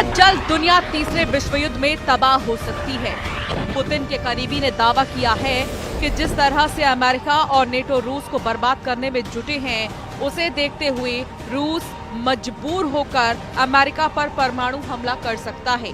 बहुत जल्द दुनिया तीसरे विश्व युद्ध में तबाह हो सकती है। पुतिन के करीबी ने दावा किया है कि जिस तरह से अमेरिका और नेटो रूस को बर्बाद करने में जुटे हैं, उसे देखते हुए रूस मजबूर होकर अमेरिका पर परमाणु हमला कर सकता है।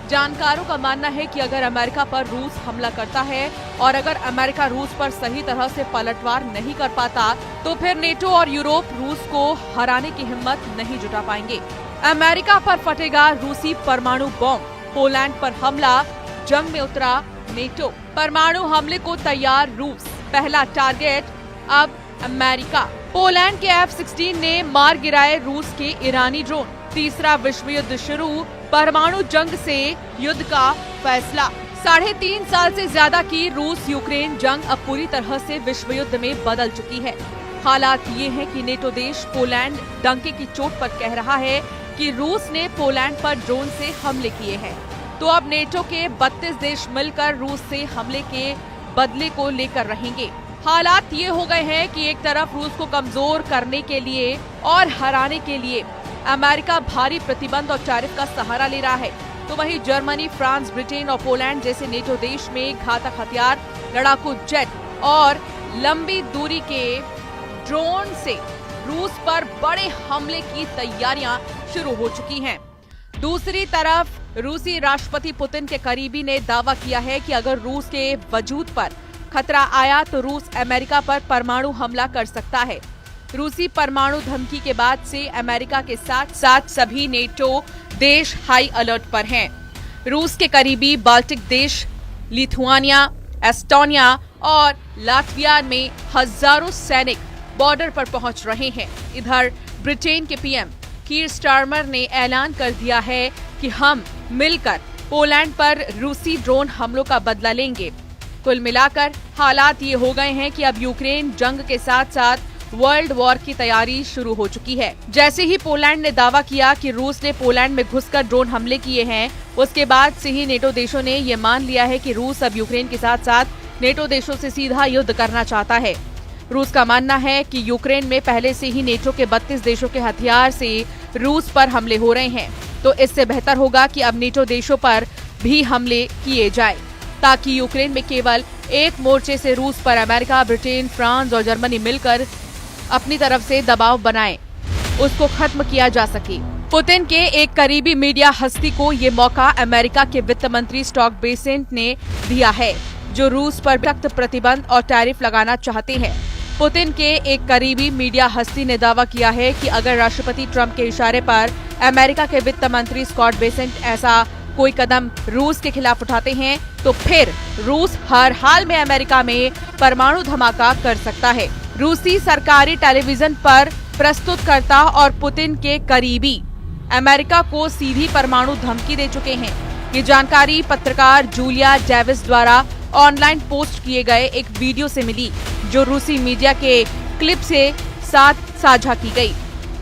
जानकारों का मानना है कि अगर अमेरिका पर रूस हमला करता है और अगर अमेरिका रूस पर सही तरह से पलटवार नहीं कर पाता, तो फिर नेटो और यूरोप रूस को हराने की हिम्मत नहीं जुटा पाएंगे। अमेरिका पर फटेगा रूसी परमाणु बॉम्ब, पोलैंड पर हमला, जंग में उतरा नेटो। परमाणु हमले को तैयार रूस, पहला टारगेट अब अमेरिका। पोलैंड के F-16 ने मार गिराए रूस के ईरानी ड्रोन। तीसरा विश्व युद्ध शुरू, परमाणु जंग से युद्ध का फैसला। 3.5 साल से ज्यादा की रूस यूक्रेन जंग अब पूरी तरह से विश्व युद्ध में बदल चुकी है। हालात ये हैं कि नेटो देश पोलैंड डंके की चोट पर कह रहा है कि रूस ने पोलैंड पर ड्रोन से हमले किए हैं, तो अब नेटो के 32 देश मिलकर रूस से हमले के बदले को लेकर रहेंगे। हालात ये हो गए हैं कि एक तरफ रूस को कमजोर करने के लिए और हराने के लिए अमेरिका भारी प्रतिबंध और टैरिफ का सहारा ले रहा है, तो वहीं जर्मनी, फ्रांस, ब्रिटेन और पोलैंड जैसे नेटो देश में घातक हथियार, लड़ाकू जेट और लंबी दूरी के ड्रोन से रूस पर बड़े हमले की तैयारियां शुरू हो चुकी हैं। दूसरी तरफ रूसी राष्ट्रपति पुतिन के करीबी ने दावा किया है कि अगर रूस के वजूद पर खतरा आया तो रूस अमेरिका पर परमाणु हमला कर सकता है। रूसी परमाणु धमकी के बाद से अमेरिका के साथ साथ सभी नेटो देश हाई अलर्ट पर हैं। रूस के करीबी बाल्टिक देश लिथुआनिया, एस्टोनिया और लातविया में हजारों सैनिक बॉर्डर पर पहुंच रहे हैं। इधर ब्रिटेन के पीएम कीर स्टारमर ने ऐलान कर दिया है कि हम मिलकर पोलैंड पर रूसी ड्रोन हमलों का बदला लेंगे। कुल मिलाकर हालात ये हो गए हैं कि अब यूक्रेन जंग के साथ साथ वर्ल्ड वॉर की तैयारी शुरू हो चुकी है। जैसे ही पोलैंड ने दावा किया कि रूस ने पोलैंड में घुसकर ड्रोन हमले किए हैं, उसके बाद से ही नेटो देशों ने ये मान लिया है कि रूस अब यूक्रेन के साथ साथ नेटो देशों से सीधा युद्ध करना चाहता है। रूस का मानना है कि यूक्रेन में पहले से ही नेटो के 32 देशों के हथियार से रूस पर हमले हो रहे हैं, तो इससे बेहतर होगा कि अब नेटो देशों पर भी हमले किए जाए, ताकि यूक्रेन में केवल एक मोर्चे से रूस पर अमेरिका, ब्रिटेन, फ्रांस और जर्मनी मिलकर अपनी तरफ से दबाव बनाएं, उसको खत्म किया जा सके। पुतिन के एक करीबी मीडिया हस्ती को ये मौका अमेरिका के वित्त मंत्री स्कॉट बेसेंट ने दिया है, जो रूस पर सख्त प्रतिबंध और टैरिफ लगाना चाहते हैं। पुतिन के एक करीबी मीडिया हस्ती ने दावा किया है कि अगर राष्ट्रपति ट्रंप के इशारे पर अमेरिका के वित्त मंत्री स्कॉट बेसेंट ऐसा कोई कदम रूस के खिलाफ उठाते हैं, तो फिर रूस हर हाल में अमेरिका में परमाणु धमाका कर सकता है। रूसी सरकारी टेलीविजन पर प्रस्तुतकर्ता और पुतिन के करीबी अमेरिका को सीधी परमाणु धमकी दे चुके हैं। ये जानकारी पत्रकार जूलिया डेविस द्वारा ऑनलाइन पोस्ट किए गए एक वीडियो से मिली, जो रूसी मीडिया के क्लिप से साथ साझा की गई।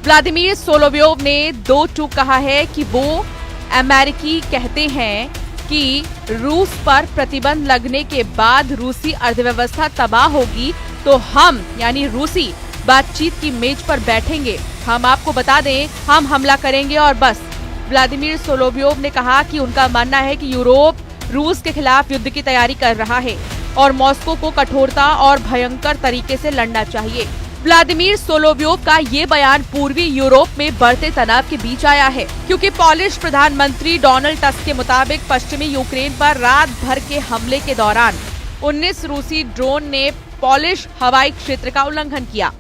व्लादिमीर सोलोव्योव ने दो टूक कहा है कि वो अमेरिकी कहते हैं कि रूस पर प्रतिबंध लगने के बाद रूसी अर्थव्यवस्था तबाह होगी, तो हम यानी रूसी बातचीत की मेज पर बैठेंगे, हम आपको बता दें, हम हमला करेंगे और बस। व्लादिमीर सोलोव्योव ने कहा कि उनका मानना है कि यूरोप रूस के खिलाफ युद्ध की तैयारी कर रहा है और मॉस्को को कठोरता और भयंकर तरीके से लड़ना चाहिए। व्लादिमीर सोलोव्योव का ये बयान पूर्वी यूरोप में बढ़ते तनाव के बीच आया है, क्योंकि पोलिश प्रधानमंत्री डोनाल्ड टस्क के मुताबिक पश्चिमी यूक्रेन पर रात भर के हमले के दौरान 19 रूसी ड्रोन ने पोलिश हवाई क्षेत्र का उल्लंघन किया।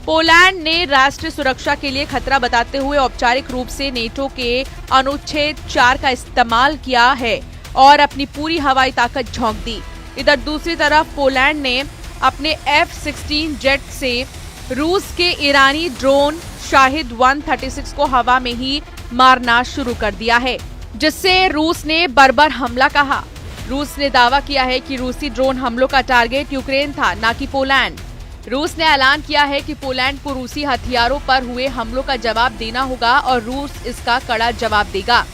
पोलैंड ने राष्ट्रीय सुरक्षा के लिए खतरा बताते हुए औपचारिक रूप से नेटो के अनुच्छेद 4 का इस्तेमाल किया है और अपनी पूरी हवाई ताकत झोंक दी। इधर दूसरी तरफ पोलैंड ने अपने F-16 जेट से रूस के ईरानी ड्रोन शाहिद 136 को हवा में ही मारना शुरू कर दिया है, जिससे रूस ने बर्बर हमला कहा। रूस ने दावा किया है कि रूसी ड्रोन हमलों का टारगेट यूक्रेन था, न कि पोलैंड। रूस ने ऐलान किया है कि पोलैंड को रूसी हथियारों पर हुए हमलों का जवाब देना होगा और रूस इसका कड़ा जवाब देगा।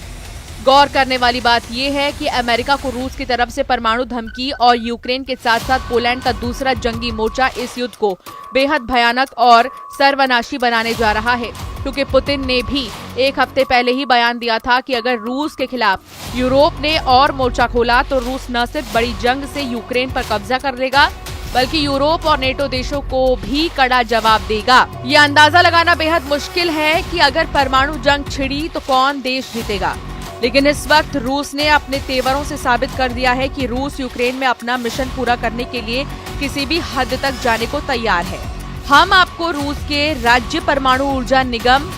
गौर करने वाली बात यह है कि अमेरिका को रूस की तरफ से परमाणु धमकी और यूक्रेन के साथ साथ पोलैंड का दूसरा जंगी मोर्चा इस युद्ध को बेहद भयानक और सर्वनाशी बनाने जा रहा है। क्योंकि पुतिन ने भी एक हफ्ते पहले ही बयान दिया था कि अगर रूस के खिलाफ यूरोप ने और मोर्चा खोला तो रूस न सिर्फ बड़ी जंग से यूक्रेन पर कब्जा कर लेगा बल्कि यूरोप और नेटो देशों को भी कड़ा जवाब देगा। ये अंदाजा लगाना बेहद मुश्किल है कि अगर परमाणु जंग छिड़ी तो कौन देश जीतेगा, लेकिन इस वक्त रूस ने अपने तेवरों से साबित कर दिया है कि रूस यूक्रेन में अपना मिशन पूरा करने के लिए किसी भी हद तक जाने को तैयार है। हम आपको रूस के राज्य परमाणु ऊर्जा निगम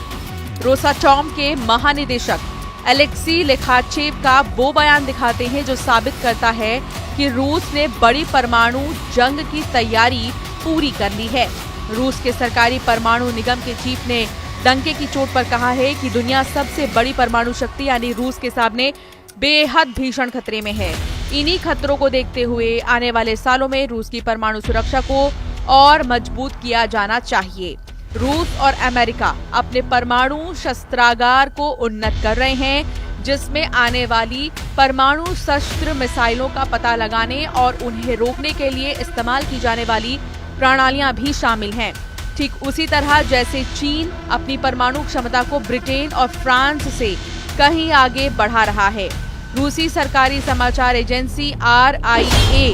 रोसाटॉम के महानिदेशक एलेक्सी लिखाचेव का वो बयान दिखाते हैं जो साबित करता है कि रूस ने बड़ी परमाणु जंग की तैयारी पूरी कर ली है। रूस के सरकारी परमाणु निगम के चीफ ने डंके की चोट पर कहा है कि दुनिया सबसे बड़ी परमाणु शक्ति यानी रूस के सामने बेहद भीषण खतरे में है। इन्हीं खतरों को देखते हुए आने वाले सालों में रूस की परमाणु सुरक्षा को और मजबूत किया जाना चाहिए। रूस और अमेरिका अपने परमाणु शस्त्रागार को उन्नत कर रहे हैं, जिसमें आने वाली परमाणु शस्त्र मिसाइलों का पता लगाने और उन्हें रोकने के लिए इस्तेमाल की जाने वाली प्रणालियां भी शामिल हैं। ठीक उसी तरह जैसे चीन अपनी परमाणु क्षमता को ब्रिटेन और फ्रांस से कहीं आगे बढ़ा रहा है। रूसी सरकारी समाचार एजेंसी RIA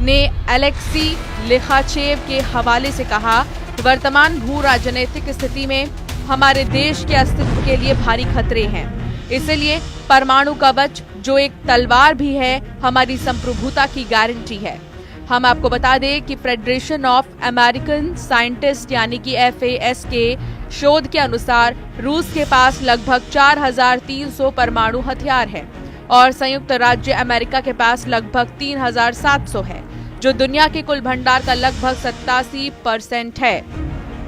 ने एलेक्सी लिखाचेव के हवाले से कहा कि वर्तमान भू राजनीतिक स्थिति में हमारे देश के अस्तित्व के लिए भारी खतरे हैं। इसलिए परमाणु कवच जो एक तलवार भी है, हमारी संप्रभुता की गारंटी है। हम आपको बता दें कि फेडरेशन ऑफ अमेरिकन साइंटिस्ट यानी कि FAS के शोध के अनुसार रूस के पास लगभग 4300 परमाणु हथियार है और संयुक्त राज्य अमेरिका के पास लगभग 3700 है, जो दुनिया के कुल भंडार का लगभग 87% है।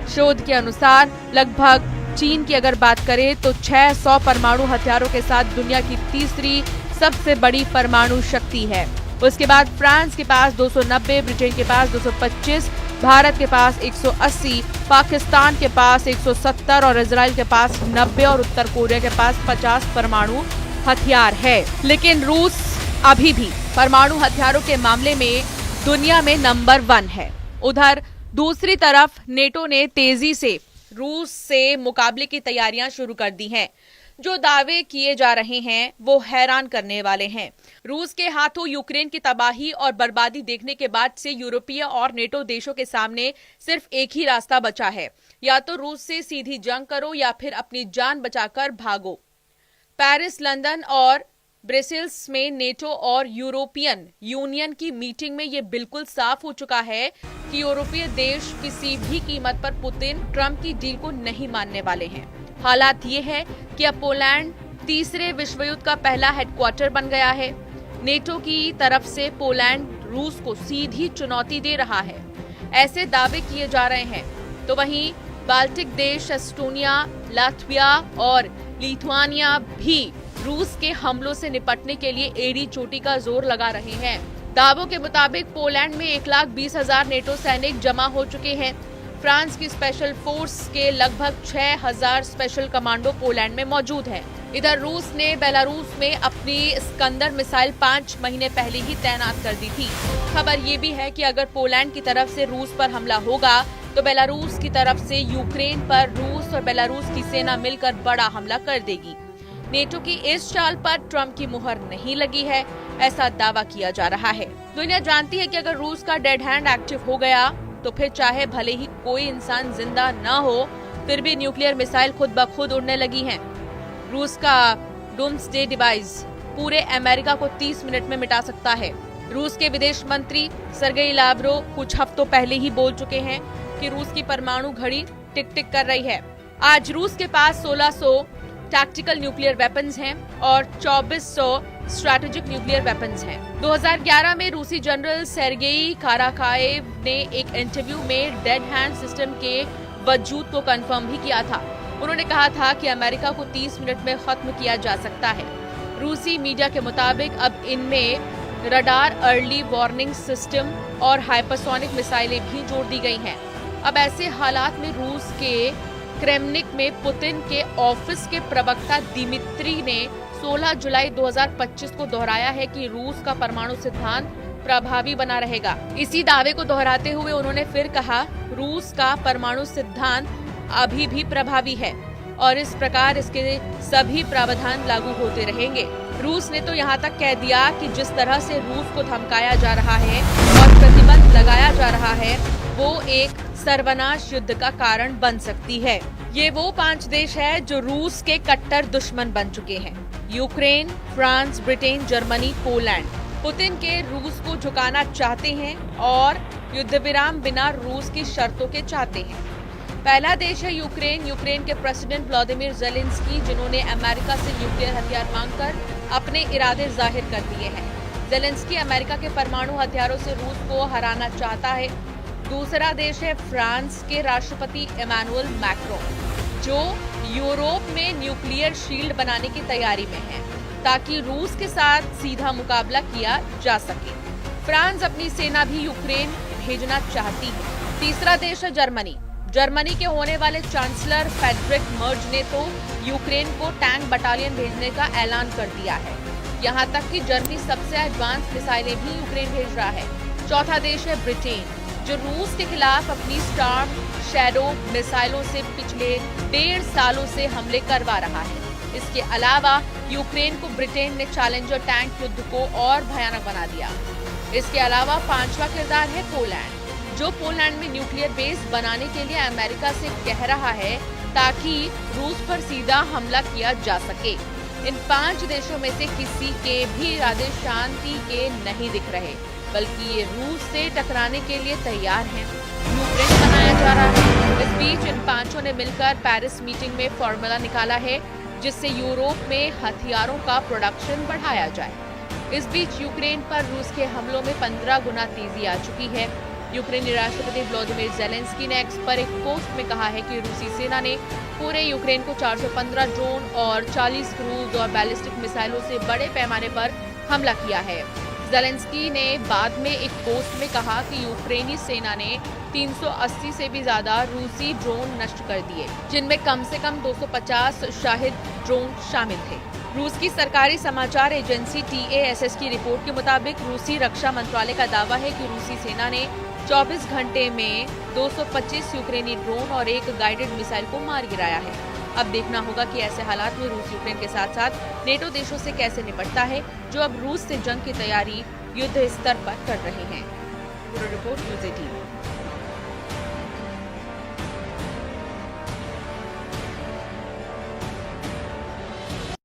शोध के अनुसार लगभग चीन की अगर बात करें तो 600 परमाणु हथियारों के साथ दुनिया की तीसरी सबसे बड़ी परमाणु शक्ति है। उसके बाद फ्रांस के पास 290, ब्रिटेन के पास 225, भारत के पास 180, पाकिस्तान के पास 170 और इजराइल के पास 90 और उत्तर कोरिया के पास 50 परमाणु हथियार है। लेकिन रूस अभी भी परमाणु हथियारों के मामले में दुनिया में नंबर 1 है। उधर दूसरी तरफ नेटो ने तेजी से रूस से मुकाबले की तैयारियां शुरू कर दी हैं। जो दावे किए जा रहे हैं वो हैरान करने वाले हैं। रूस के हाथों यूक्रेन की तबाही और बर्बादी देखने के बाद से यूरोपीय और नेटो देशों के सामने सिर्फ एक ही रास्ता बचा है, या तो रूस से सीधी जंग करो या फिर अपनी जान बचाकर भागो। पेरिस, लंदन और ब्रसेल्स में नेटो और यूरोपियन यूनियन की मीटिंग में ये बिल्कुल साफ हो चुका है कि यूरोपीय देश किसी भी कीमत पर पुतिन ट्रंप की डील को नहीं मानने वाले हैं। हालात ये है कि अब पोलैंड तीसरे विश्व युद्ध का पहला हेडक्वार्टर बन गया है। नेटो की तरफ से पोलैंड रूस को सीधी चुनौती दे रहा है, ऐसे दावे किए जा रहे हैं। तो वहीं बाल्टिक देश एस्टोनिया, लात्विया और लिथुआनिया भी रूस के हमलों से निपटने के लिए एड़ी चोटी का जोर लगा रहे हैं। दावों के मुताबिक पोलैंड में 1,20,000 नेटो सैनिक जमा हो चुके हैं। फ्रांस की स्पेशल फोर्स के लगभग 6,000 स्पेशल कमांडो पोलैंड में मौजूद हैं। इधर रूस ने बेलारूस में अपनी स्कंदर मिसाइल 5 महीने पहले ही तैनात कर दी थी। खबर ये भी है कि अगर पोलैंड की तरफ से रूस पर हमला होगा तो बेलारूस की तरफ से यूक्रेन पर रूस और बेलारूस की सेना मिलकर बड़ा हमला कर देगी। नेटो की इस चाल पर ट्रंप की मुहर नहीं लगी है, ऐसा दावा किया जा रहा है। दुनिया जानती है कि अगर रूस का डेड हैंड एक्टिव हो गया तो फिर चाहे भले ही कोई इंसान जिंदा न हो, फिर भी न्यूक्लियर मिसाइल खुद ब खुद उड़ने लगी हैं। रूस का डूम्सडे डिवाइस पूरे अमेरिका को 30 मिनट में मिटा सकता है। रूस के विदेश मंत्री सर्गेई लावरोव कुछ हफ्तों पहले ही बोल चुके हैं कि रूस की परमाणु घड़ी टिक टिक कर रही है। आज रूस के पास 1600 टैक्टिकल न्यूक्लियर वेपन्स हैं और 2400 स्ट्रैटेजिक न्यूक्लियर वेपन्स हैं। 2011 में रूसी जनरल सेर्गेई काराकाएव ने एक इंटरव्यू में डेड हैंड सिस्टम के वजूद को कंफर्म भी किया था। उन्होंने कहा था कि अमेरिका को 30 मिनट में खत्म किया जा सकता है। रूसी मीडिया के मुताबिक अब इनमें रडार अर्ली वार्निंग सिस्टम और हाइपरसोनिक मिसाइलें भी जोड़ दी गई हैं। अब ऐसे हालात में रूस के क्रेमलिन में पुतिन के ऑफिस के प्रवक्ता दिमित्री ने 16 जुलाई 2025 को दोहराया है कि रूस का परमाणु सिद्धांत प्रभावी बना रहेगा। इसी दावे को दोहराते हुए उन्होंने फिर कहा, रूस का परमाणु सिद्धांत अभी भी प्रभावी है। और इस प्रकार इसके सभी प्रावधान लागू होते रहेंगे। रूस ने तो यहाँ तक कह दिया कि जिस तरह से रूस को धमकाया जा रहा है और प्रतिबंध लगाया जा रहा है वो एक सर्वनाश युद्ध का कारण बन सकती है। ये वो 5 देश है जो रूस के कट्टर दुश्मन बन चुके हैं। Ukraine, France, Britain, Germany, Poland Putin के रूस को झुकाना चाहते हैं और युद्ध विराम बिना रूस की शर्तों के चाहते हैं। पहला देश है यूक्रेन। यूक्रेन के प्रेसिडेंट व्लादिमीर ज़ेलेंस्की, जिन्होंने अमेरिका से न्यूक्लियर हथियार मांगकर अपने इरादे जाहिर कर दिए हैं। ज़ेलेंस्की अमेरिका के परमाणु हथियारों से रूस को हराना चाहता है। दूसरा देश है फ्रांस के राष्ट्रपति इमैनुअल मैक्रों, जो यूरोप में न्यूक्लियर शील्ड बनाने की तैयारी में है ताकि रूस के साथ सीधा मुकाबला किया जा सके। फ्रांस अपनी सेना भी यूक्रेन भेजना चाहती है। तीसरा देश है जर्मनी। जर्मनी के होने वाले चांसलर फ्रेडरिक मर्ज ने तो यूक्रेन को टैंक बटालियन भेजने का ऐलान कर दिया है। यहाँ तक कि जर्मनी सबसे एडवांस मिसाइलें भी यूक्रेन भेज रहा है। चौथा देश है ब्रिटेन, जो रूस के खिलाफ अपनी स्टार्म शैडो मिसाइलों से पिछले 1.5 सालों से हमले करवा रहा है। इसके अलावा यूक्रेन को ब्रिटेन ने चैलेंजर टैंक युद्ध को और भयानक बना दिया। इसके अलावा 5वां किरदार है पोलैंड, जो पोलैंड में न्यूक्लियर बेस बनाने के लिए अमेरिका से कह रहा है ताकि रूस पर सीधा हमला किया जा सके। इन 5 देशों में से किसी के भी इरादे शांति के नहीं दिख रहे, बल्कि ये रूस से टकराने के लिए तैयार हैं। यूक्रेन बनाया जा रहा है। इस बीच इन 5 ने मिलकर पेरिस मीटिंग में फॉर्मूला निकाला है जिससे यूरोप में हथियारों का प्रोडक्शन बढ़ाया जाए। इस बीच यूक्रेन पर रूस के हमलों में 15 गुना तेजी आ चुकी है। यूक्रेनी राष्ट्रपति व्लादिमीर ज़ेलेंस्की ने एक्स पर एक पोस्ट में कहा है कि रूसी सेना ने पूरे यूक्रेन को 415 ड्रोन और 40 क्रूज और बैलिस्टिक मिसाइलों से बड़े पैमाने पर हमला किया है। ज़ेलेंस्की ने बाद में एक पोस्ट में कहा कि यूक्रेनी सेना ने 380 से भी ज्यादा रूसी ड्रोन नष्ट कर दिए, जिनमें कम से कम 250 शाहिद ड्रोन शामिल थे। रूस की सरकारी समाचार एजेंसी TASS की रिपोर्ट के मुताबिक रूसी रक्षा मंत्रालय का दावा है कि रूसी सेना ने 24 घंटे में 225 यूक्रेनी ड्रोन और एक गाइडेड मिसाइल को मार गिराया है। अब देखना होगा कि ऐसे हालात में रूस यूक्रेन के साथ साथ नेटो देशों से कैसे निपटता है, जो अब रूस से जंग की तैयारी युद्ध स्तर पर कर रहे हैं। Bureau report news 18।